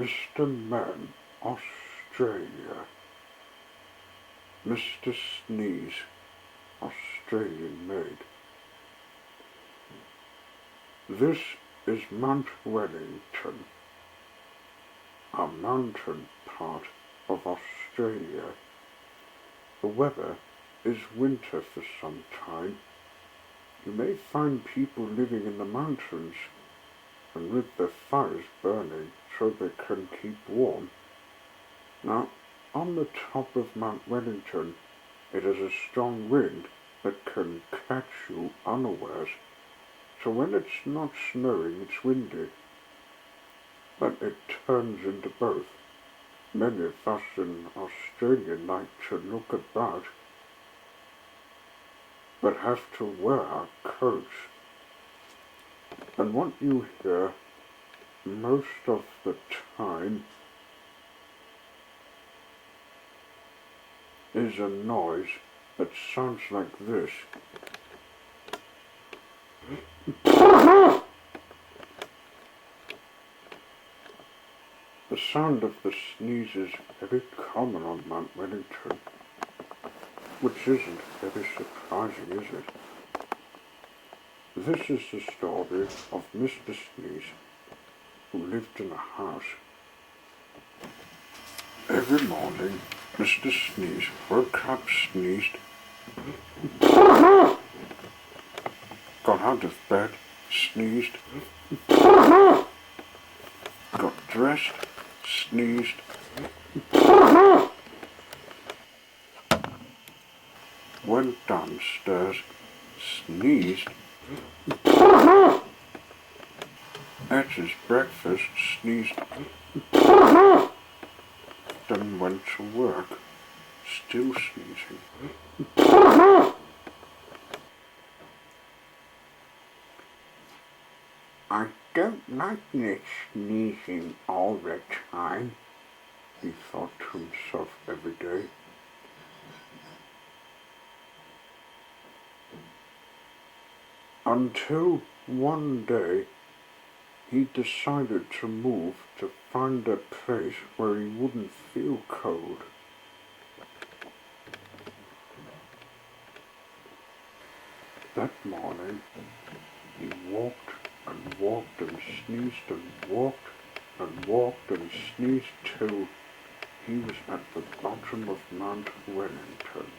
Mr. Man, Australia. Mr. Sneeze, Australian made. This is Mount Wellington, a mountain part of Australia. The weather is winter for some time. You may find people living in the mountains and with their fires burning so they can keep warm. Now, on the top of Mount Wellington, it has a strong wind that can catch you unawares. So when it's not snowing, it's windy. But it turns into both. Many of us in Australia like to look about, but have to wear our coats. And what you hear most of the time is a noise that sounds like this. The sound of the sneeze is very common on Mount Wellington, which isn't very surprising, is it? This is the story of Mr. Sneeze, who lived in a house. Every morning, Mr. Sneeze woke up, sneezed, got out of bed, sneezed, got dressed, sneezed, went downstairs, sneezed, ate his breakfast, sneezed, then went to work, still sneezing. I don't like this sneezing all the time, he thought to himself every day. Until one day he decided to move to find a place where he wouldn't feel cold. That morning he walked and walked and sneezed and walked and sneezed till he was at the bottom of Mount Wellington.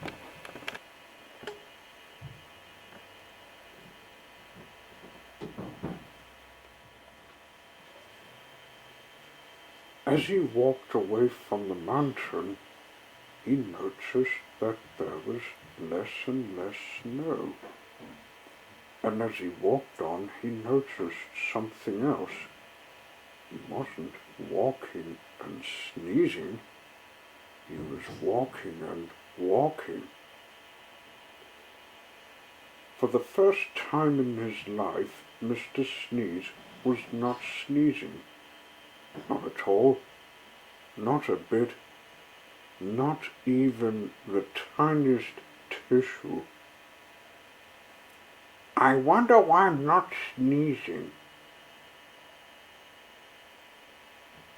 As he walked away from the mountain, he noticed that there was less and less snow. And as he walked on, he noticed something else. He wasn't walking and sneezing, he was walking and walking. For the first time in his life, Mr. Sneeze was not sneezing. Not at all, not a bit, not even the tiniest tissue. I wonder why I'm not sneezing,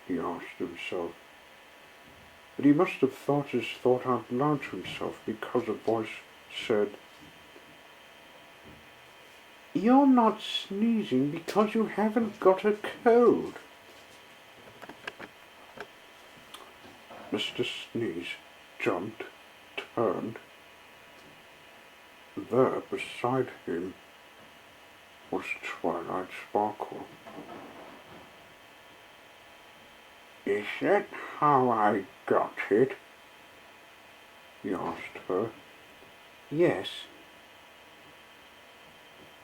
he asked himself. But he must have thought his thought out loud to himself, because a voice said, "You're not sneezing because you haven't got a cold." Mr. Sneeze jumped, turned. There beside him was Twilight Sparkle. "Is that how I got it?" he asked her. "Yes.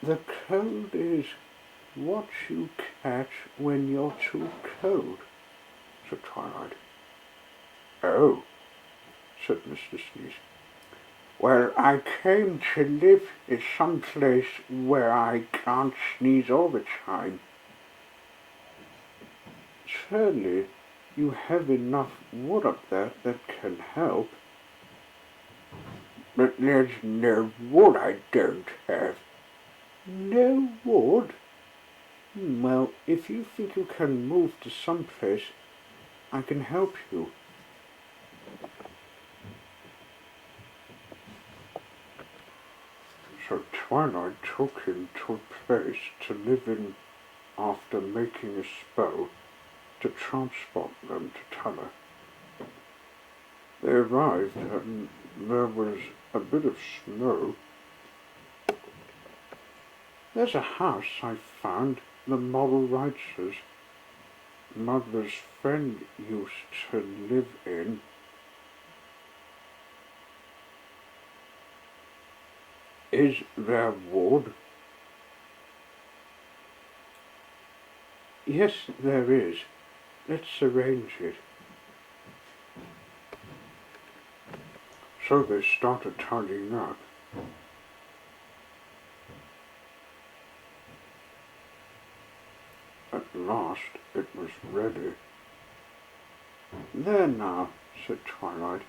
The cold is what you catch when you're too cold," said Twilight. "Oh," said Mr. Sneeze. "Well, I came to live in some place where I can't sneeze all the time." "Surely you have enough wood up there that can help." "But there's no wood I don't have." "No wood? Well, if you think you can move to some place, I can help you. So Twilight took him to a place to live in after making a spell to transport them to Tuller. They arrived and there was a bit of snow. There's a house I found the Moral Wright's mother's friend used to live in. Is there wood? Yes, there is. Let's arrange it. So they started tidying up. At last it was ready. There now, said Twilight.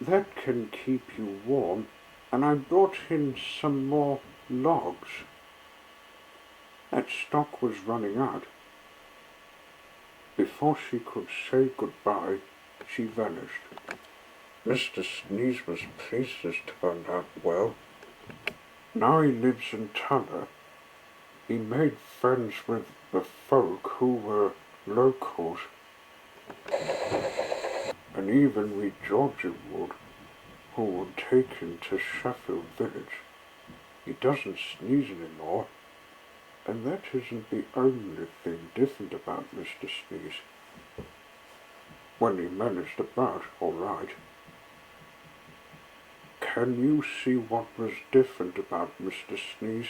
That can keep you warm, and I brought in some more logs. That stock was running out. Before she could say goodbye, she vanished. Mr. Sneeze was pleased this turned out well. Now he lives in Tuller. He made friends with the folk who were locals, and even with Georgie Wood, who would take him to Sheffield Village. He doesn't sneeze anymore, and that isn't the only thing different about Mr. Sneeze. When he managed about all right. Can you see what was different about Mr. Sneeze?